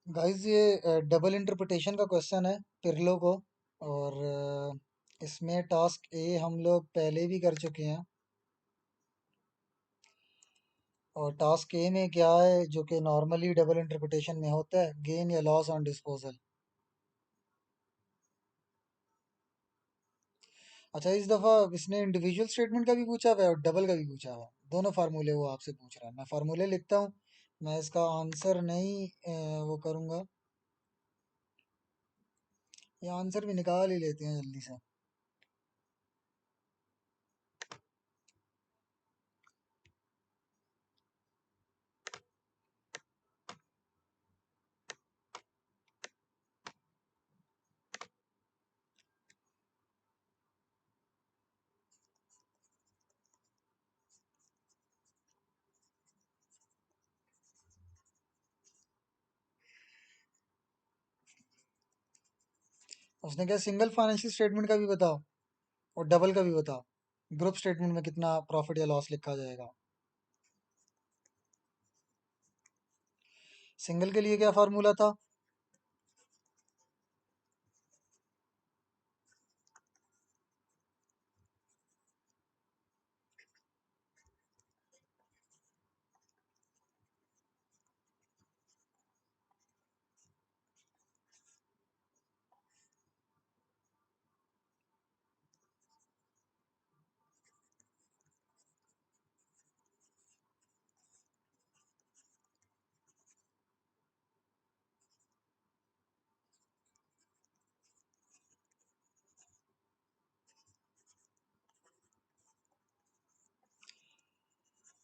Guys ये double interpretation का question है पिरलो को। और इसमें टास्क ए हम लोग पहले भी कर चुके हैं। और टास्क ए में क्या है जो कि नॉर्मली डबल इंटरप्रिटेशन में होता है, गेन या लॉस ऑन डिस्पोजल। अच्छा, इस दफ़ा इसने इंडिविजुअल स्टेटमेंट का भी पूछा हुआ है और डबल का भी पूछा हुआ है। दोनों फार्मूले वो आपसे पूछ रहा है। मैं फार्मूले लिखता हूँ। मैं इसका आंसर नहीं वो करूँगा। ये आंसर भी निकाल ही लेते हैं जल्दी से। उसने क्या सिंगल फाइनेंशियल स्टेटमेंट का भी बताओ और डबल का भी बताओ। ग्रुप स्टेटमेंट में कितना प्रॉफिट या लॉस लिखा जाएगा। सिंगल के लिए क्या फार्मूला था?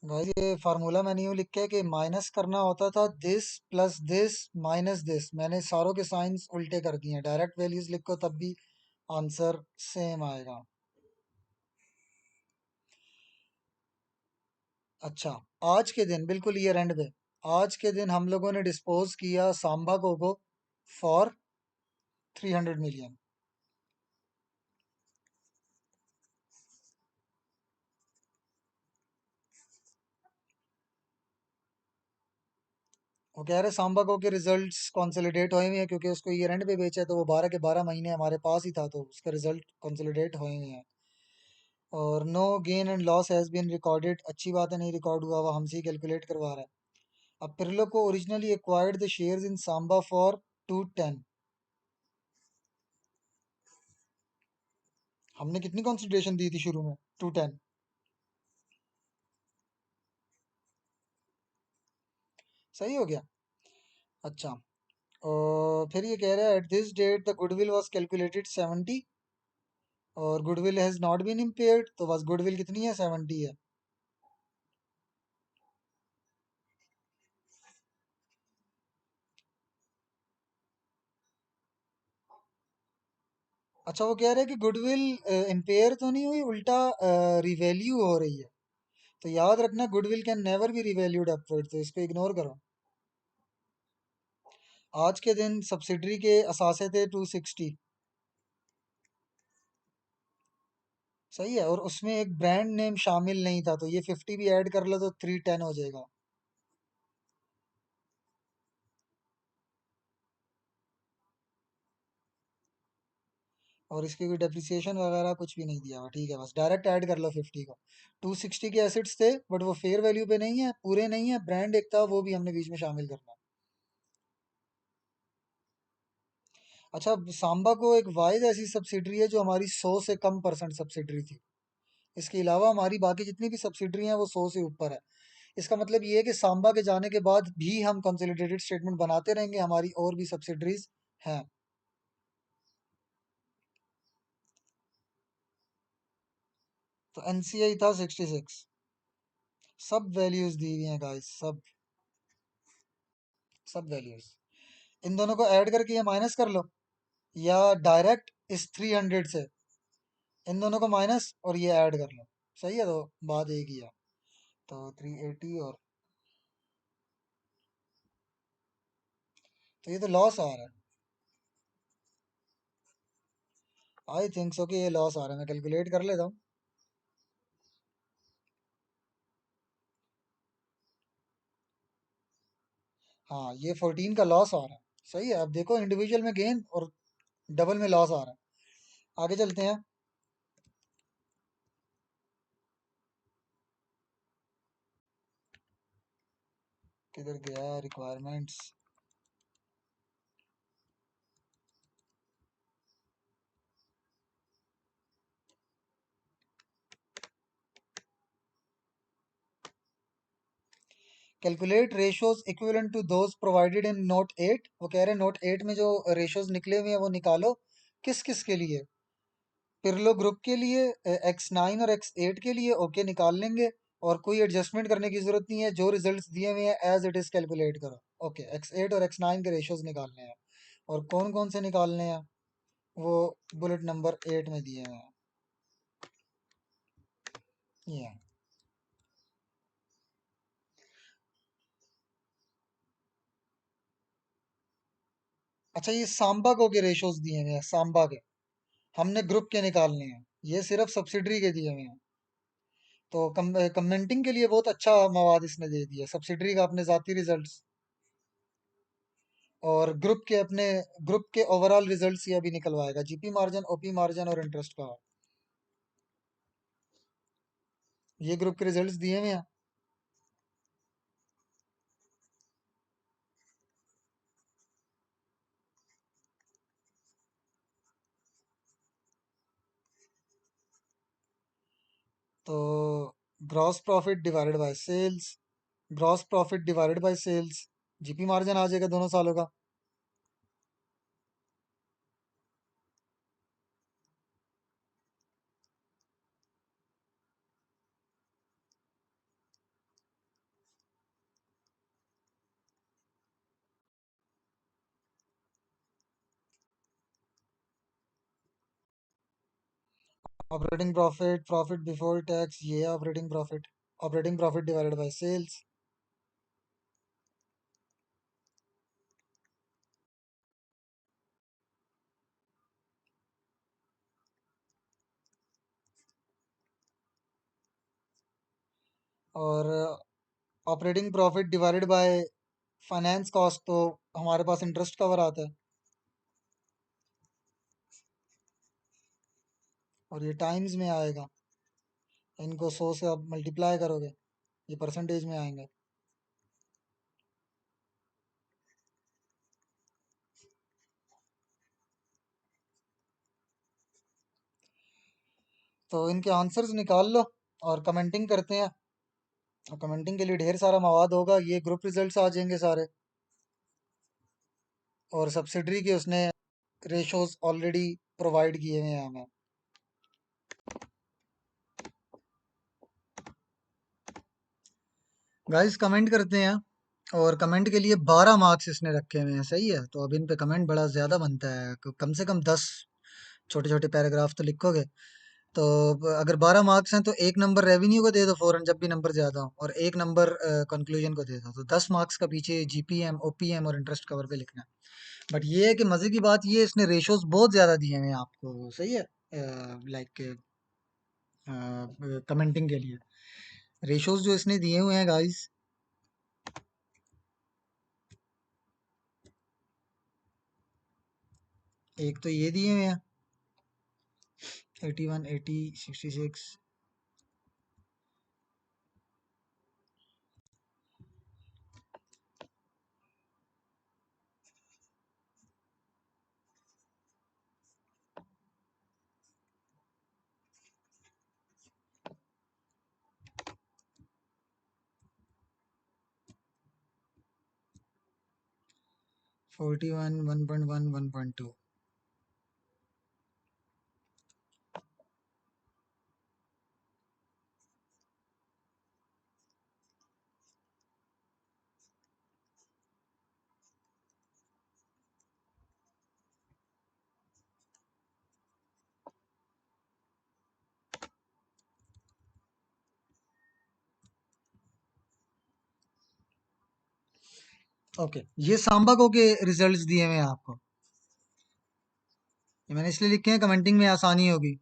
भाई ये फार्मूला मैंने यूँ लिख के कि माइनस करना होता था this plus this minus this. मैंने सारों के साइंस उल्टे कर दिए हैं। डायरेक्ट वैल्यूज लिखो तब भी आंसर सेम आएगा। अच्छा, आज के दिन बिल्कुल ईयर एंड पे, आज के दिन हम लोगों ने डिस्पोज किया सांबा को फॉर 300 मिलियन। वो कह रहे सांबा के रिजल्ट्स कंसोलिडेट हुए हुए हैं क्योंकि उसको ईयर एंड पे बेचा है, तो वो 12 के 12 महीने हमारे पास ही था, तो उसका रिजल्ट कंसोलिडेट हुए हुए हैं। और no gain and loss has been recorded, अच्छी बात है, नहीं रिकॉर्ड हुआ, वो हमसे ही कैलकुलेट करवा रहा है। अब पिरलो को originally acquired the shares in Samba for 210। हमने कितनी कंसिडरेशन दी थी शुरू में? 210। सही हो गया। अच्छा, और फिर ये कह रहा है at this date the goodwill was calculated 70 और goodwill has not been impaired, तो बस गुडविल कितनी है? 70 है। अच्छा, वो कह रहे हैं कि गुडविल इम्पेयर तो नहीं हुई, उल्टा रिवैल्यू हो रही है। तो याद रखना goodwill can never be revalued upward, तो इसको इग्नोर करो। आज के दिन सब्सिडरी के असासे थे 260। सही है, और उसमें एक ब्रांड नेम शामिल नहीं था, तो ये 50 भी ऐड कर लो तो 310 हो जाएगा। और इसकी कोई डेप्रिसिएशन वगैरह कुछ भी नहीं दिया हुआ, ठीक है, बस डायरेक्ट ऐड कर लो 50 को। 260 के एसेट्स थे बट वो फेयर वैल्यू पे नहीं है, पूरे नहीं है, ब्रांड एक था वो भी हमने बीच में शामिल करना है। अच्छा, सांबा को एक वाइज ऐसी सब्सिडरी है जो हमारी 100 से कम % सब्सिडरी थी। इसके अलावा हमारी बाकी जितनी भी सब्सिडरी हैं वो 100 से ऊपर है। इसका मतलब ये है कि सांबा के जाने के बाद भी हम कंसोलिडेटेड स्टेटमेंट बनाते रहेंगे, हमारी और भी सब्सिडरीज हैं। तो एनसीआई था 66। सब वैल्यूज दी हुई हैं गाइस, सब सब वैल्यूज। इन दोनों को ऐड करके ये माइनस कर लो, या डायरेक्ट इस 300 से इन दोनों को माइनस और ये ऐड कर लो। सही है, तो बात एक ही है। तो 380 और, तो ये तो लॉस आ रहा है। आई थिंक सो कि ये लॉस आ रहा है, मैं कैलकुलेट कर लेता हूँ। हाँ, ये 14 का लॉस आ रहा है। सही है। अब देखो इंडिविजुअल में गेन और डबल में लॉस आ रहा है। आगे चलते हैं। किधर गया requirements? Calculate ratios equivalent to those provided in note 8। वो कह रहे हैं नोट 8 में जो रेशोज निकले हुए हैं वो निकालो। किस किस के लिए? पिरलो ग्रुप के लिए, X9 और X8 के लिए। ओके, निकाल लेंगे। और कोई एडजस्टमेंट करने की जरूरत नहीं है, जो रिजल्ट्स दिए हुए हैं एज इट इज कैलकुलेट करो। ओके, X8 और X9 के रेशोज निकालने हैं। और कौन कौन से निकालने हैं वो बुलेट नंबर 8 में दिए हुए हैं। ये हैं। अच्छा, ये सांबा को के रेशोज दिए हुए हैं, सांबा के। हमने ग्रुप के निकालने हैं। ये सिर्फ सब्सिडरी के दिए हुए हैं। तो कमेंटिंग के लिए बहुत अच्छा मवाद इसने दे दिया। सब्सिडरी का अपने ज़ाती रिजल्ट्स और ग्रुप के अपने ग्रुप के ओवरऑल रिजल्ट्स ये अभी निकलवाएगा। जीपी मार्जिन, ओपी मार्जिन और इंटरेस्ट का। ये ग्रुप के रिजल्ट्स दिए हुए हैं। तो gross profit divided by sales, gross profit divided by sales, GP margin आ जाएगा दोनों सालों का। Operating profit, profit before tax, ये operating profit. Operating profit divided by sales. और operating profit divided by finance cost, तो हमारे पास इंटरेस्ट कवर आता है। और ये टाइम्स में आएगा। इनको 100 से आप मल्टीप्लाई करोगे, ये परसेंटेज में आएंगे। तो इनके आंसर्स निकाल लो और कमेंटिंग करते हैं। और कमेंटिंग के लिए ढेर सारा मवाद होगा। ये ग्रुप रिजल्ट्स आ जाएंगे सारे। और सब्सिडरी के उसने रेशोज ऑलरेडी प्रोवाइड किए हुए हैं हमें। गाइस कमेंट करते हैं। और कमेंट के लिए 12 मार्क्स इसने रखे हुए हैं। सही है, तो अब इन पे कमेंट बड़ा ज़्यादा बनता है। कम से कम 10 छोटे छोटे पैराग्राफ तो लिखोगे। तो अगर 12 मार्क्स हैं तो एक नंबर रेवेन्यू को दे दो फौरन जब भी नंबर ज़्यादा हो, और एक नंबर कंक्लूजन को दे दो। तो 10 मार्क्स का पीछे जीपीएम, ओपीएम और इंटरेस्ट कवर पे लिखना है। बट ये है कि मज़े की बात ये है, इसने रेशोज बहुत ज़्यादा दिए हैं आपको। सही है, लाइक कमेंटिंग के लिए रेशोज जो इसने दिए हुए हैं गाइस। एक तो ये दिए हुए हैं 81, 80, 66। 41, 1.1, 1.2। ओके, ये सांबा को के रिजल्ट्स दिए हुए हैं आपको। ये मैंने इसलिए लिखे हैं कमेंटिंग में आसानी होगी।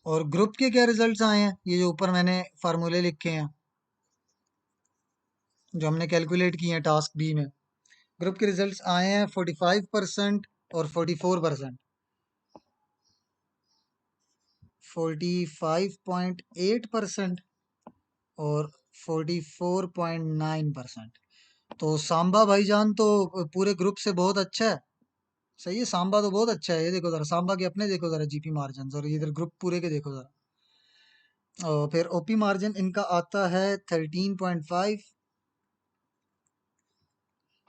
और ग्रुप के क्या रिजल्ट्स आए हैं, ये जो ऊपर मैंने फार्मूले लिखे हैं जो हमने कैलकुलेट किए हैं टास्क बी में, ग्रुप के रिजल्ट्स आए हैं 45% और 44%। 45.8% और 44.9%। तो सांबा भाईजान तो पूरे ग्रुप से बहुत अच्छा है। सही है, सांबा तो बहुत अच्छा है। ये देखो जरा सांबा के अपने देखो जरा जीपी मार्जिन, और इधर ग्रुप पूरे के देखो जरा। और फिर ओपी मार्जिन इनका आता है 13.5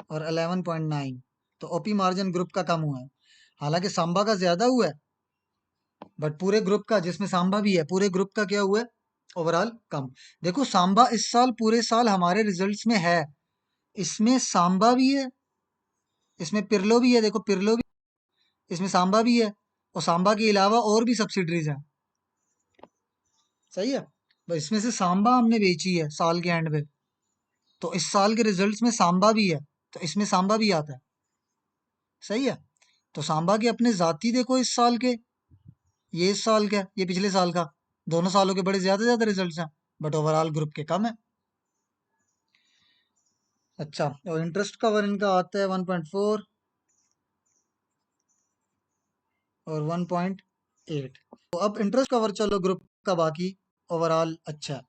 और 11.9। तो ओपी मार्जिन ग्रुप का कम हुआ है, हालांकि सांबा का ज्यादा हुआ है, बट पूरे ग्रुप का जिसमें सांबा भी है पूरे ग्रुप का क्या हुआ है ओवरऑल कम। देखो सांबा इस साल पूरे साल हमारे रिजल्ट्स में है, इसमें सांबा भी है, इसमें पिरलो भी है, देखो पिरलो भी, इसमें सांबा भी है, और सांबा के अलावा और भी सब्सिडरीज हैं। सही है, बस इसमें से सांबा हमने बेची है साल के एंड पे, तो इस साल के रिजल्ट्स में सांबा भी है, तो इसमें सांबा भी आता है। सही है, तो सांबा के अपने जाती देखो इस साल के, ये इस साल का ये पिछले साल का, दोनों सालों के बड़े ज्यादा ज्यादा रिजल्ट्स हैं, बट ओवरऑल ग्रुप के कम है। अच्छा, और इंटरेस्ट कवर इनका आता है 1.4 और 1.8। तो अब इंटरेस्ट कवर चलो ग्रुप का बाकी ओवरऑल अच्छा है।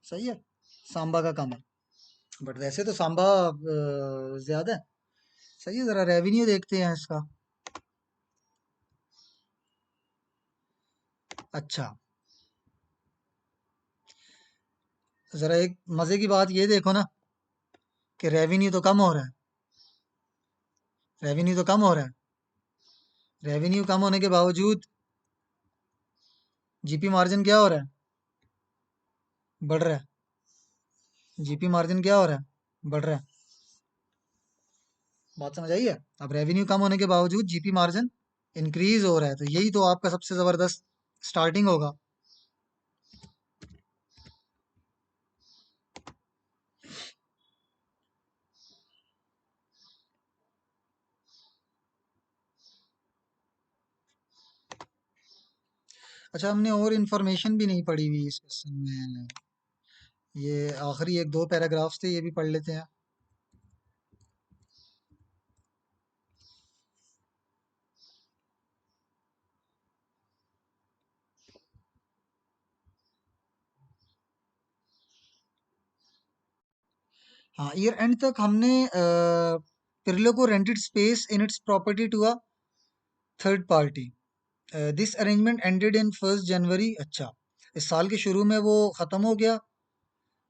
सही है, सांबा का कम है, बट वैसे तो सांबा ज्यादा है। सही है, जरा रेवेन्यू देखते हैं इसका। अच्छा, जरा एक मजे की बात ये देखो ना कि रेवेन्यू तो कम हो रहा है, रेवेन्यू तो कम हो रहा है, रेवेन्यू कम होने के बावजूद जीपी मार्जिन क्या हो रहा है, बढ़ रहा है। जीपी मार्जिन क्या हो रहा है, बढ़ रहा है। बात समझ आई है? अब रेवेन्यू कम होने के बावजूद जीपी मार्जिन इंक्रीज हो रहा है, तो यही तो आपका सबसे जबरदस्त स्टार्टिंग होगा। अच्छा, हमने और इन्फॉर्मेशन भी नहीं पढ़ी हुई इस क्वेश्चन में, ये आखिरी एक दो पैराग्राफ्स थे, ये भी पढ़ लेते हैं। हाँ, ईयर एंड तक हमने पिरलो को rented space in its property to a third party. This arrangement ended in 1 January. अच्छा, इस साल के शुरू में वो ख़त्म हो गया,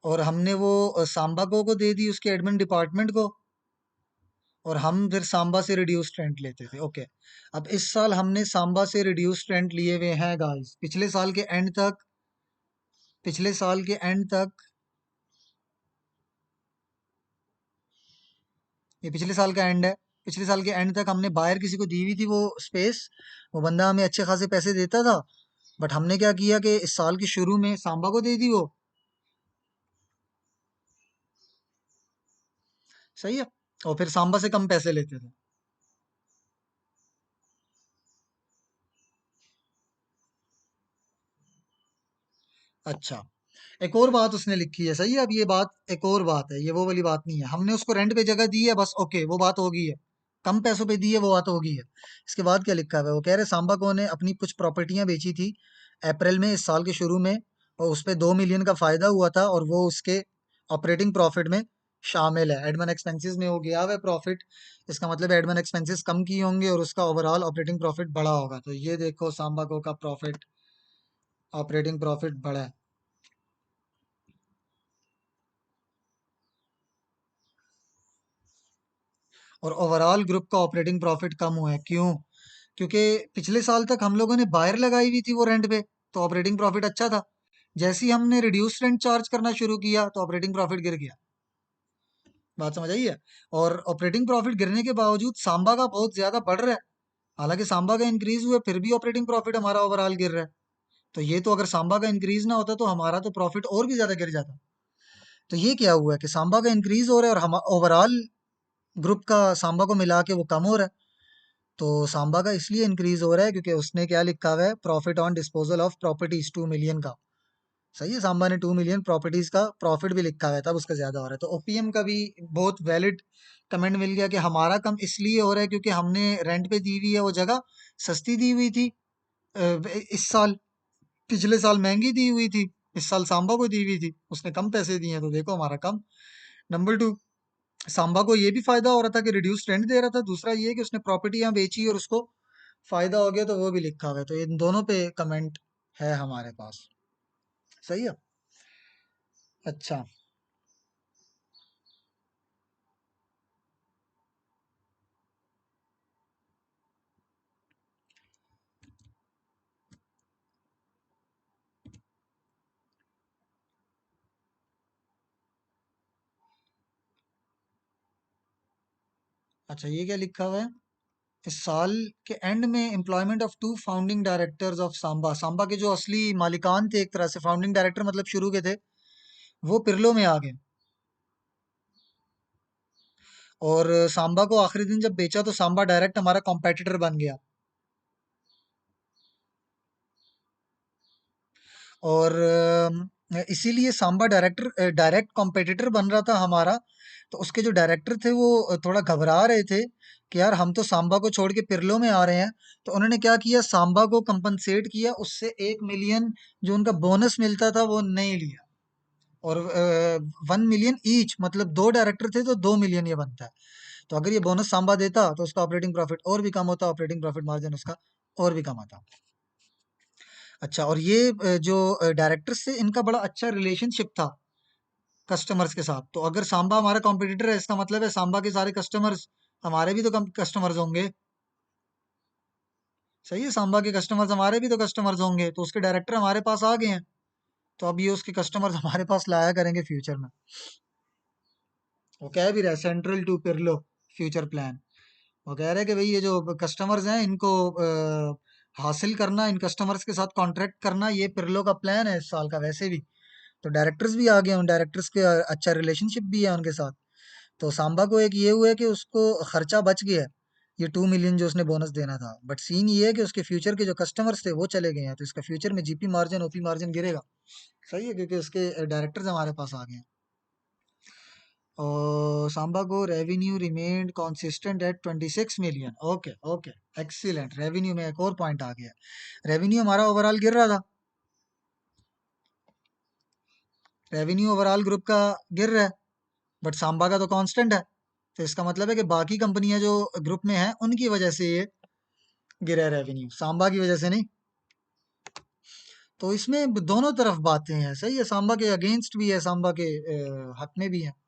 और हमने वो सांबा को दे दी, उसके एडमिन डिपार्टमेंट को, और हम फिर सांबा से रिड्यूस रेंट लेते थे। ओके, अब इस साल हमने सांबा से रिड्यूस रेंट लिए हुए हैं गाइस, पिछले साल के एंड तक, पिछले साल के एंड तक, ये पिछले साल का एंड है, पिछले साल के एंड तक हमने बाहर किसी को दी हुई थी वो स्पेस, वो बंदा हमें अच्छे खासे पैसे देता था, बट हमने क्या किया कि इस साल के शुरू में सांबा को दे दी वो। सही है, और फिर सांबा से कम पैसे लेते थे। अच्छा, एक और बात उसने लिखी है। सही है, अब ये बात एक और बात है, ये वो वाली बात नहीं है, हमने उसको रेंट पे जगह दी है बस, ओके वो बात होगी है, कम पैसों पे दी है वो बात होगी है। इसके बाद क्या लिखा हुआ है, वो कह रहे सांबा को ने अपनी कुछ प्रॉपर्टियां बेची थी अप्रैल में इस साल के शुरू में, और उस पे 2 मिलियन का फायदा हुआ था, और वो उसके ऑपरेटिंग प्रॉफिट में शामिल है, एडमिन एक्सपेंसेस में हो गया हुआ प्रॉफिट। इसका मतलब एडमिन एक्सपेंसेस कम किए होंगे और उसका ओवरऑल ऑपरेटिंग प्रॉफिट बढ़ा होगा, तो ये देखो सांबा को का प्रॉफिट, ऑपरेटिंग प्रॉफिट बढ़ा है। और ओवरऑल ग्रुप का ऑपरेटिंग प्रॉफिट कम हुआ है, क्यों? क्योंकि पिछले साल तक हम लोगों ने बाहर लगाई हुई थी वो रेंट पे, तो ऑपरेटिंग प्रॉफिट अच्छा था। जैसे ही हमने रिड्यूस रेंट चार्ज करना शुरू किया तो ऑपरेटिंग प्रॉफिट गिर गया। बात समझ आई है? और ऑपरेटिंग प्रॉफिट गिरने के बावजूद सांबा का बहुत ज्यादा बढ़ रहा है, हालांकि सांबा का इंक्रीज हुआ फिर भी ऑपरेटिंग प्रॉफिट हमारा ओवरऑल गिर रहा है। तो ये तो अगर सांबा का इंक्रीज ना होता तो हमारा तो प्रॉफिट और भी ज्यादा गिर जाता। तो ये क्या हुआ है कि सांबा का इंक्रीज हो रहा है और हम ओवरऑल ग्रुप का सांबा को मिला के वो कम हो रहा है। तो सांबा का इसलिए इंक्रीज हो रहा है क्योंकि उसने क्या लिखा हुआ है, profit on disposal of properties 2 million का। सही है, सांबा ने 2 मिलियन प्रॉपर्टीज का प्रॉफिट भी लिखा हुआ है, तब उसका ज्यादा हो रहा है। तो ओपीएम का भी बहुत वैलिड कमेंट मिल गया कि हमारा कम इसलिए हो रहा है क्योंकि हमने रेंट पे दी हुई है वो जगह, सस्ती दी हुई थी इस साल, पिछले साल महंगी दी हुई थी, इस साल सांबा को दी हुई थी, उसने कम पैसे दिए हैं तो देखो हमारा कम। नंबर टू, सांबा को ये भी फायदा हो रहा था कि रिड्यूस रेंट दे रहा था, दूसरा ये कि उसने प्रॉपर्टी यहाँ बेची और उसको फायदा हो गया, तो वो भी लिखा हुआ है। तो इन दोनों पे कमेंट है हमारे पास। सही है। अच्छा। अच्छा, ये क्या लिखा हुआ है, इस साल के एंड में employment of 2 founding directors of Samba, Samba के जो असली मालिकान थे एक तरह से, फाउंडिंग डायरेक्टर मतलब शुरू के थे, वो पिरलो में आ गए। और सांबा को आखिरी दिन जब बेचा तो सांबा डायरेक्ट हमारा कॉम्पिटिटर बन गया। और इसीलिए सांबा डायरेक्ट कॉम्पिटिटर बन रहा था हमारा। तो उसके जो डायरेक्टर थे वो थोड़ा घबरा रहे थे कि यार हम तो सांबा को छोड़ के पिरलो में आ रहे हैं। तो उन्होंने क्या किया, सांबा को कंपनसेट किया, उससे 1 मिलियन जो उनका बोनस मिलता था वो नहीं लिया। और 1 मिलियन ईच, मतलब दो डायरेक्टर थे तो 2 मिलियन ये बनता है। तो अगर ये बोनस सांबा देता तो उसका ऑपरेटिंग प्रॉफिट और भी कम होता, ऑपरेटिंग प्रॉफिट मार्जिन उसका और भी कम आता। अच्छा, और ये जो डायरेक्टर्स थे इनका बड़ा अच्छा रिलेशनशिप था कस्टमर्स के साथ। तो अगर सांबा हमारा कॉम्पिटिटर है, इसका मतलब है सांबा के सारे कस्टमर्स हमारे भी तो कस्टमर्स होंगे। सही है, सांबा के कस्टमर्स हमारे भी तो कस्टमर्स होंगे, तो उसके डायरेक्टर हमारे पास आ गए हैं। तो अब ये उसके कस्टमर्स हमारे पास लाया करेंगे फ्यूचर में। वो कह भी रहा है central to Pirlo future plan. वो कह रहे हैं कि भाई ये जो कस्टमर्स हैं इनको हासिल करना, इन कस्टमर्स के साथ कॉन्ट्रैक्ट करना, ये पिरलो का प्लान है इस साल का वैसे भी। तो डायरेक्टर्स भी आ गए, उन डायरेक्टर्स के अच्छा रिलेशनशिप भी है उनके साथ। तो सांबा को एक ये हुआ है कि उसको खर्चा बच गया है, ये 2 मिलियन जो उसने बोनस देना था। बट सीन ये है कि उसके फ्यूचर के जो कस्टमर्स थे वो चले गए हैं, तो इसका फ्यूचर में जीपी मार्जिन ओपी मार्जिन गिरेगा। सही है, क्योंकि उसके डायरेक्टर्स हमारे पास आ गए हैं। और सांबा को revenue remained consistent at 26 million. Okay okay, excellent. Revenue में एक और पॉइंट आ गया, रेवेन्यू हमारा ओवरऑल गिर रहा था, रेवेन्यू ओवरऑल ग्रुप का गिर रहा है, बट सांबा का तो कांस्टेंट है। तो इसका मतलब है कि बाकी कंपनियां जो ग्रुप में हैं उनकी वजह से ये गिरा है रेवेन्यू, सांबा की वजह से नहीं। तो इसमें दोनों तरफ बातें हैं। सही है, सांबा के अगेंस्ट भी है, सांबा के हक में भी है।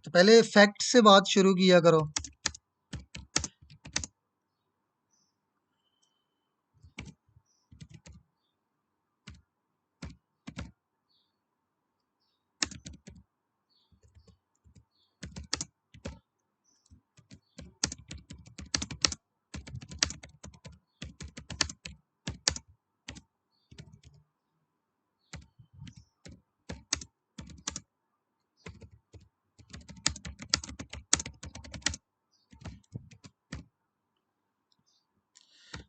तो पहले फैक्ट से बात शुरू किया करो।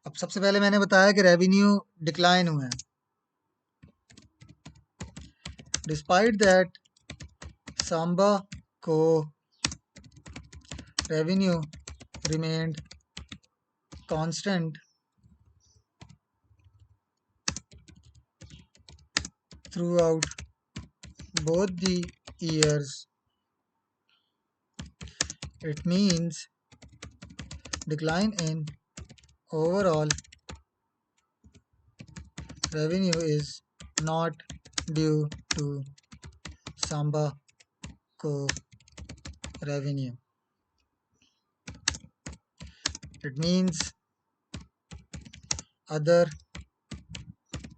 अब सबसे पहले मैंने बताया कि रेवेन्यू डिक्लाइन हुआ है, डिस्पाइट दैट सांबा को revenue remained constant through out both the years. It means decline in overall revenue is not due to Samba Co revenue. It means other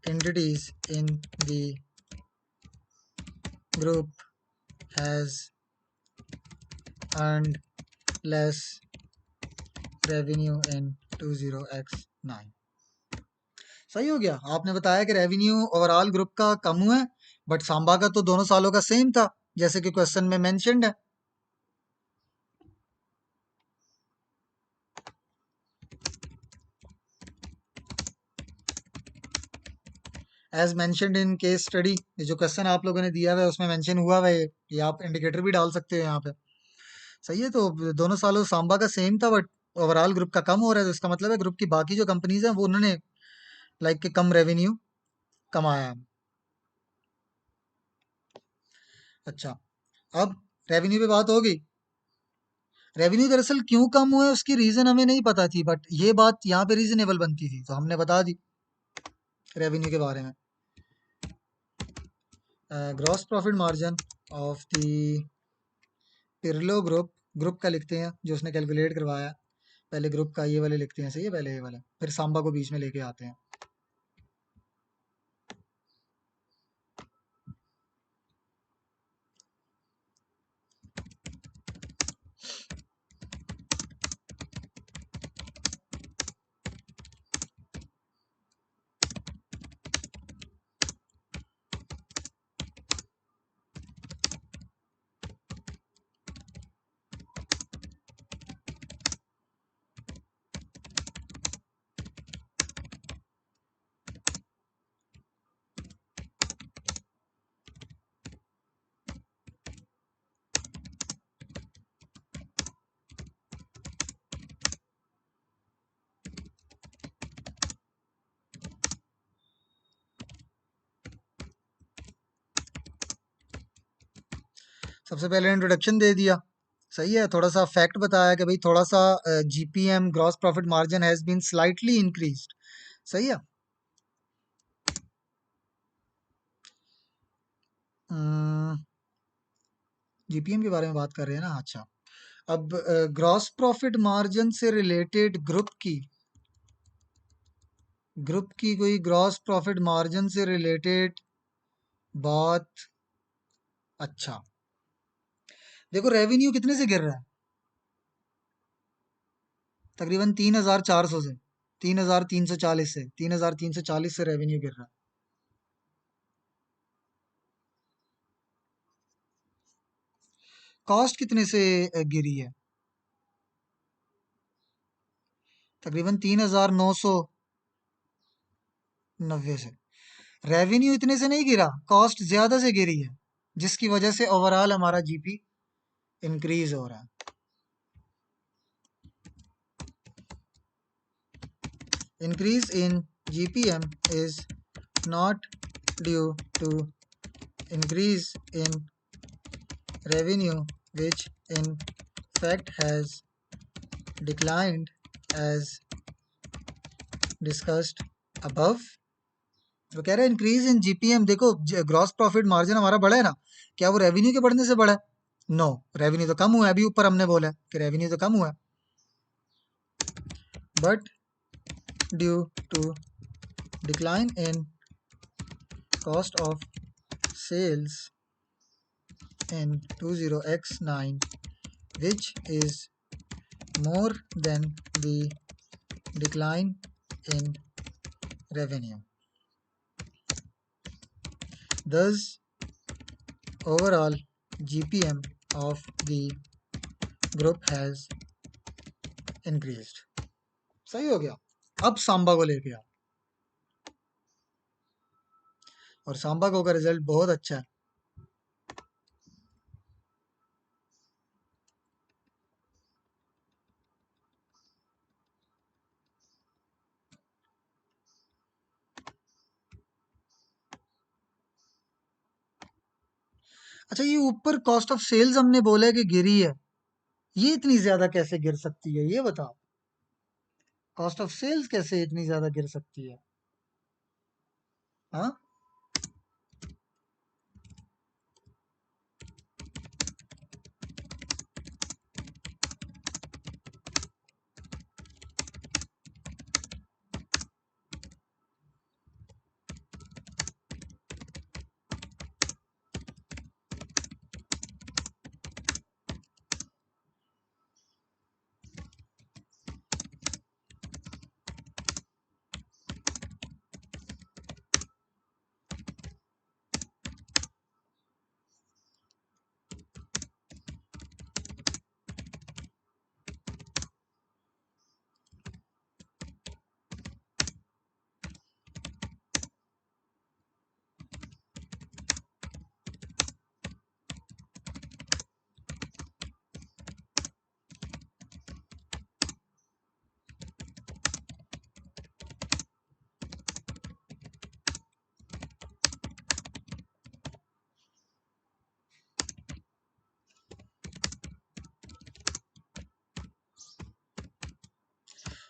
entities in the group has earned less revenue in 20x9। सही हो गया। आपने बताया कि revenue overall group का कम हुआ है, but Samba का तो दोनों सालों का सेम था, जैसे कि क्वेश्चन में मेंशन्ड है। As mentioned in case study, ये जो क्वेश्चन आप लोगों ने दिया हुआ है उसमें मेंशन हुआ हुआ है, ये आप इंडिकेटर भी डाल सकते हो यहाँ पे। सही है, तो दोनों सालों सांबा का सेम था, बट ओवरऑल ग्रुप का कम हो रहा है, तो इसका मतलब है ग्रुप की बाकी जो कंपनीज हैं वो उन्होंने लाइक के कम रेवेन्यू कमाया है। अच्छा, अब रेवेन्यू पे बात हो गई। रेवेन्यू दरअसल क्यों कम हुआ है उसकी रीजन हमें नहीं पता थी, बट ये बात यहाँ पे रीजनेबल बनती थी, तो हमने बता दी रेवेन्यू के बारे में। Gross profit margin of the Pirlo group, group का लिखते हैं जो उसने कैलकुलेट करवाया। पहले ग्रुप का ये वाले लिखते हैं, सही है, पहले ये वाले, फिर सांबा को बीच में लेके आते हैं। सबसे पहले इंट्रोडक्शन दे दिया, सही है, थोड़ा सा फैक्ट बताया कि भाई थोड़ा सा GPM gross profit margin has been slightly increased, सही है। जीपीएम के बारे में बात कर रहे हैं ना, अच्छा। अब ग्रॉस प्रॉफिट मार्जिन से रिलेटेड ग्रुप की कोई ग्रॉस प्रॉफिट मार्जिन से रिलेटेड बात। अच्छा, देखो रेवेन्यू कितने से गिर रहा है, तकरीबन 3,400 से, 3,340 से, 3,340 से रेवेन्यू गिर रहा है। कॉस्ट कितने से गिरी है, तकरीबन 3,990 से। रेवेन्यू इतने से नहीं गिरा, कॉस्ट ज्यादा से गिरी है, जिसकी वजह से ओवरऑल हमारा जीपी इंक्रीज हो रहा है। Increase in GPM is not due to increase in revenue, which in fact has declined as discussed above। तो कह रहे हैं इंक्रीज इन जीपीएम, देखो ग्रॉस प्रॉफिट मार्जिन हमारा बढ़ा है ना, क्या वो रेवेन्यू के बढ़ने से बढ़ा है? नो, रेवेन्यू तो कम हुआ है, अभी ऊपर हमने बोला है कि रेवेन्यू तो कम हुआ है, but due to decline in cost of sales in 20x9, which is more than the decline in revenue. Thus, overall GPM of the group has increased। सही हो गया। अब सांबा को लेके आओ, और सांबा को का रिजल्ट बहुत अच्छा है। अच्छा, ये ऊपर कॉस्ट ऑफ सेल्स हमने बोला है कि गिरी है, ये इतनी ज्यादा कैसे गिर सकती है, ये बताओ। कॉस्ट ऑफ सेल्स कैसे इतनी ज्यादा गिर सकती है? हाँ,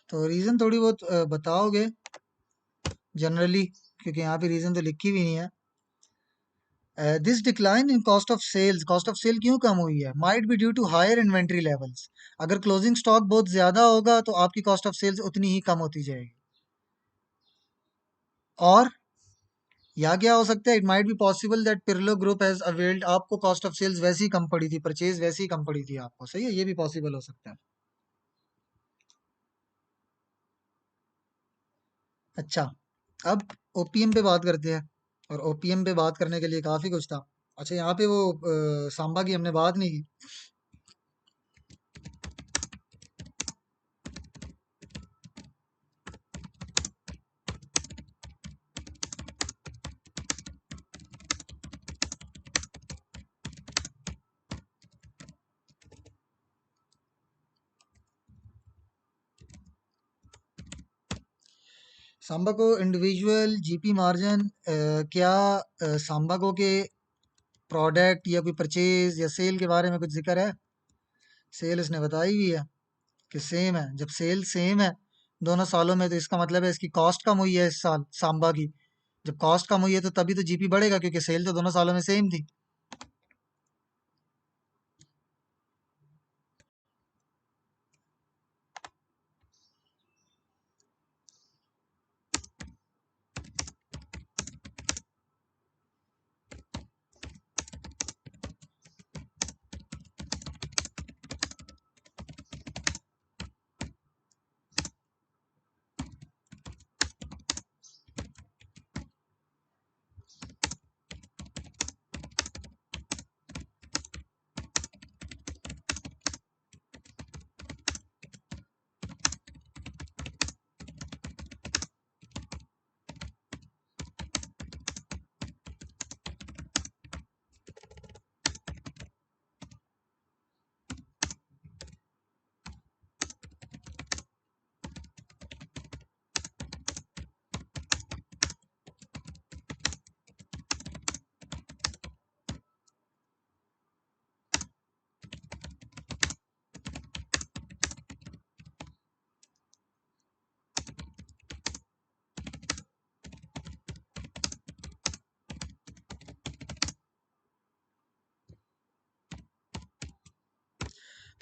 तो रीज़न थोड़ी बहुत बताओगे जनरली, क्योंकि यहाँ पे रीज़न तो लिखी भी नहीं है। This decline in cost of sale क्यों कम हुई है? Might be due to higher inventory levels. अगर क्लोजिंग स्टॉक बहुत ज़्यादा होगा तो आपकी कॉस्ट ऑफ सेल्स उतनी ही कम होती जाएगी। और या क्या हो सकता है? It might be possible that Pirlo group has availed, आपको कॉस्ट ऑफ सेल्स वैसी ही कम पड़ी थी, परचेज वैसी ही कम पड़ी थी आपको, सही है, ये भी पॉसिबल हो सकता है। अच्छा, अब ओपीएम पे बात करते हैं। और ओपीएम पे बात करने के लिए काफ़ी कुछ था। अच्छा, यहाँ पे वो सांबा की हमने बात नहीं की। सांबा को इंडिविजुअल जीपी मार्जिन, क्या सांबा को के प्रोडक्ट या कोई परचेज या सेल के बारे में कुछ जिक्र है? सेल इसने बताई हुई है कि सेम है। जब सेल सेम है दोनों सालों में, तो इसका मतलब है इसकी कॉस्ट कम हुई है इस साल सांबा की। जब कॉस्ट कम हुई है तो तभी तो जीपी बढ़ेगा, क्योंकि सेल तो दोनों सालों में सेम थी।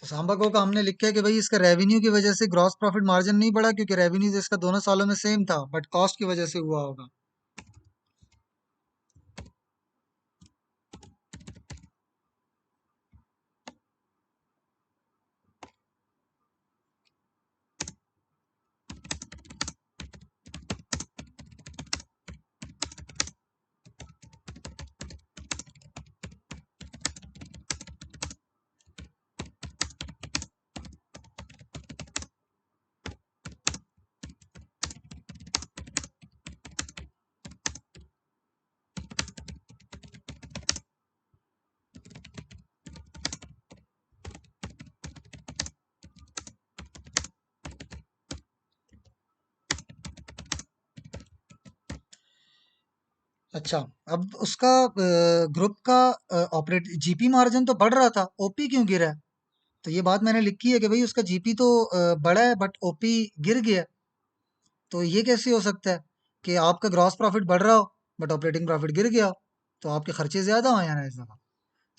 तो सांबा को का हमने लिखा है कि भाई इसका रेवेन्यू की वजह से ग्रॉस प्रॉफिट मार्जिन नहीं बढ़ा, क्योंकि रेवेन्यू तो इसका दोनों सालों में सेम था, बट कॉस्ट की वजह से हुआ होगा। अच्छा, अब उसका ग्रुप का ऑपरेट जीपी मार्जिन तो बढ़ रहा था, ओपी क्यों गिरा है? तो ये बात मैंने लिखी है कि भाई उसका जीपी तो बढ़ा है बट ओपी गिर गया। तो ये कैसे हो सकता है कि आपका ग्रॉस प्रॉफिट बढ़ रहा हो बट ऑपरेटिंग प्रॉफिट गिर गया हो? तो आपके खर्चे ज़्यादा हुए हैं ना इस दफ़ा।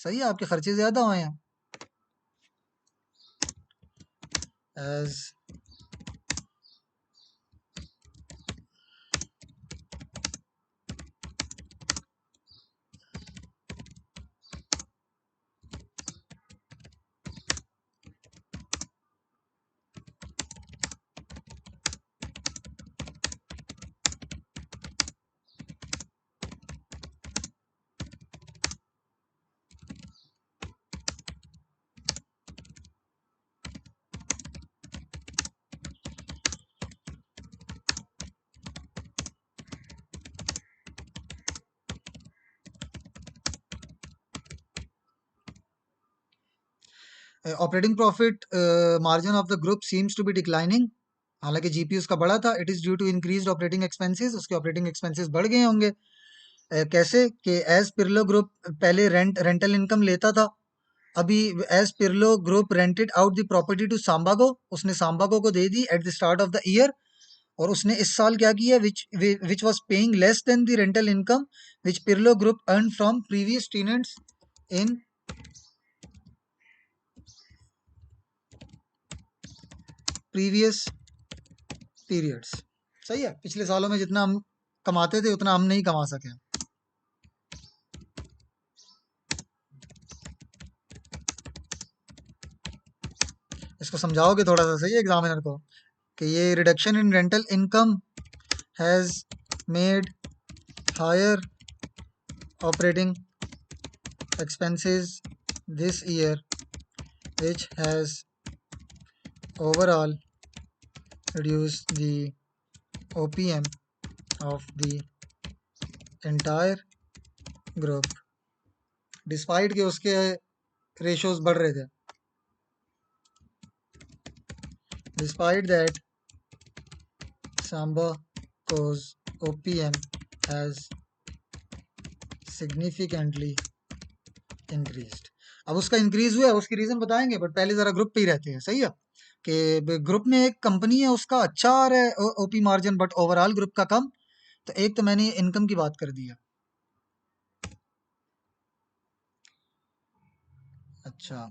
सही है, आपके खर्चे ज़्यादा हुए हैं। As operating profit margin of the group seems to be declining. हालांकि जीपी उसका बढ़ा था, it is due to increased operating expenses, उसके ऑपरेटिंग एक्सपेंसेस बढ़ गए होंगे। कैसे कि एज पिरलो ग्रुप पहले रेंटल इनकम लेता था, अभी as Pirlo group rented out the property to Sambago, उसने सांबागो को दे दी at the start of the year. और उसने इस साल क्या किया, which was paying less than the rental income which Pirlo group earn from previous tenants in previous periods. सही है, पिछले सालों में जितना हम कमाते थे उतना हम नहीं कमा सके। इसको समझाओगे थोड़ा सा, सही है, एग्जामिनर को, कि ये reduction in rental income has made higher operating expenses this year, which has overall reduced the OPM of the entire group, despite कि उसके ratios बढ़ रहे थे। Despite that, Sambaco's OPM has significantly increased। अब उसका इंक्रीज हुआ है, उसकी रीजन बताएंगे, बट पहले जरा ग्रुप पे ही रहते हैं। सही है, कि ग्रुप में एक कंपनी है उसका अच्छा आ रहा है OP margin, but overall group का कम। तो एक तो मैंने इनकम की बात कर दी है। अच्छा,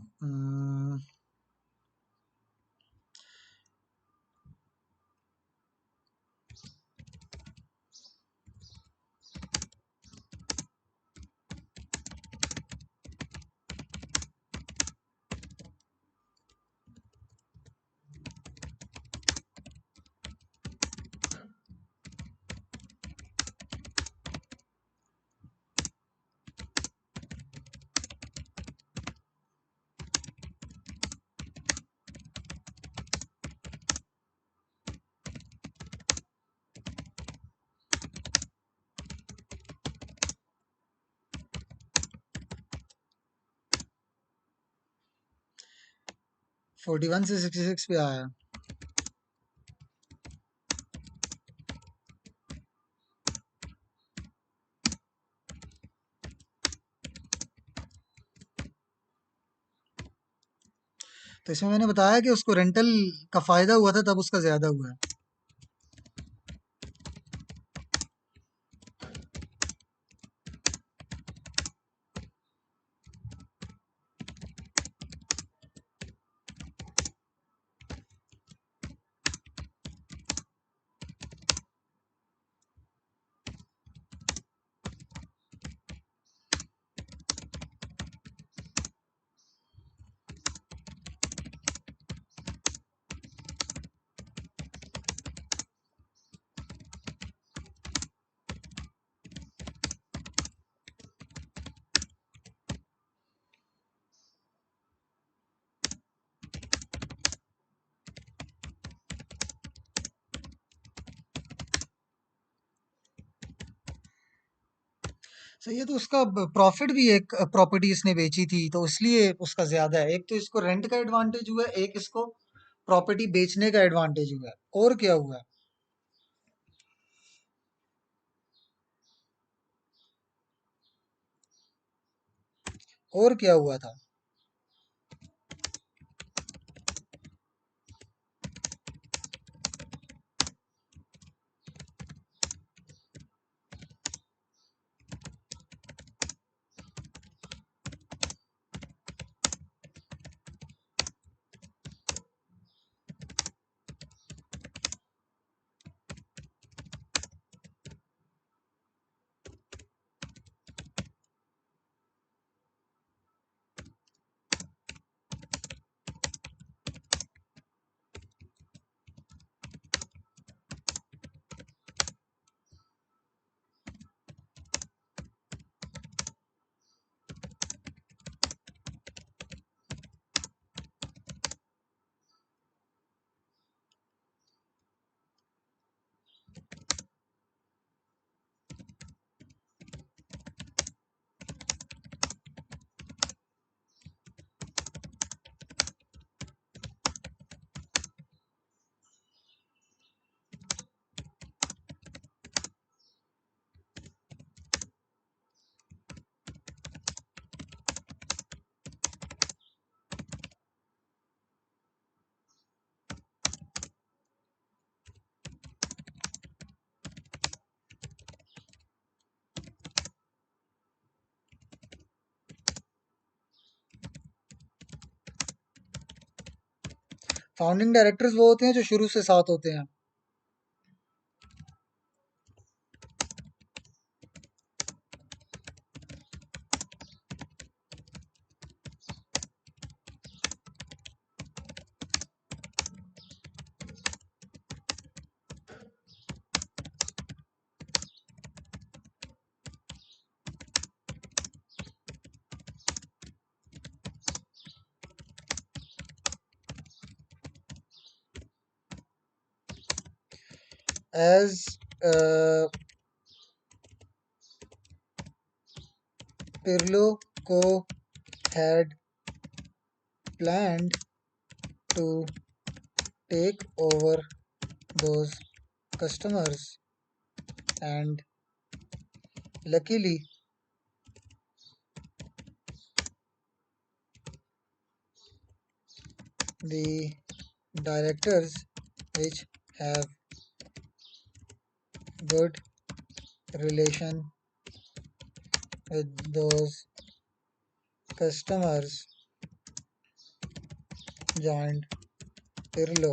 फोर्टी वन से 66 पे आया। तो इसमें मैंने बताया कि उसको रेंटल का फायदा हुआ था, तब उसका ज्यादा हुआ है। सही है, तो उसका प्रॉफिट भी, एक प्रॉपर्टी इसने बेची थी तो इसलिए उसका ज्यादा है। एक तो इसको रेंट का एडवांटेज हुआ है, एक इसको प्रॉपर्टी बेचने का एडवांटेज हुआ है। और क्या हुआ है? और क्या हुआ था? फाउंडिंग डायरेक्टर्स वो होते हैं जो शुरू से साथ होते हैं। As Pirlo Co had planned to take over those customers, and luckily the directors, which have good relation with those customers, joined Pirlo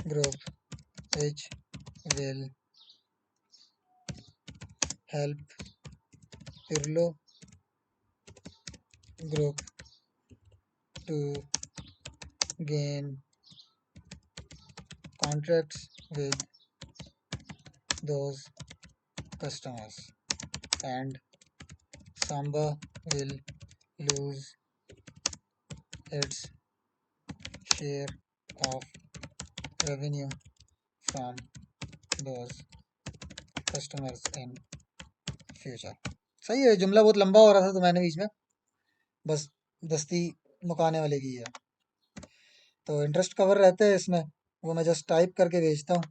Group, which will help Pirlo Group to gain contracts with those customers, and Samba will lose its share of revenue from those customers in future. सही है, जुमला बहुत लंबा हो रहा था तो मैंने बीच में बस दस्ती मुकाने वाले की है। तो इंटरेस्ट कवर रहते हैं इसमें, वो मैं जस्ट टाइप करके भेजता हूँ।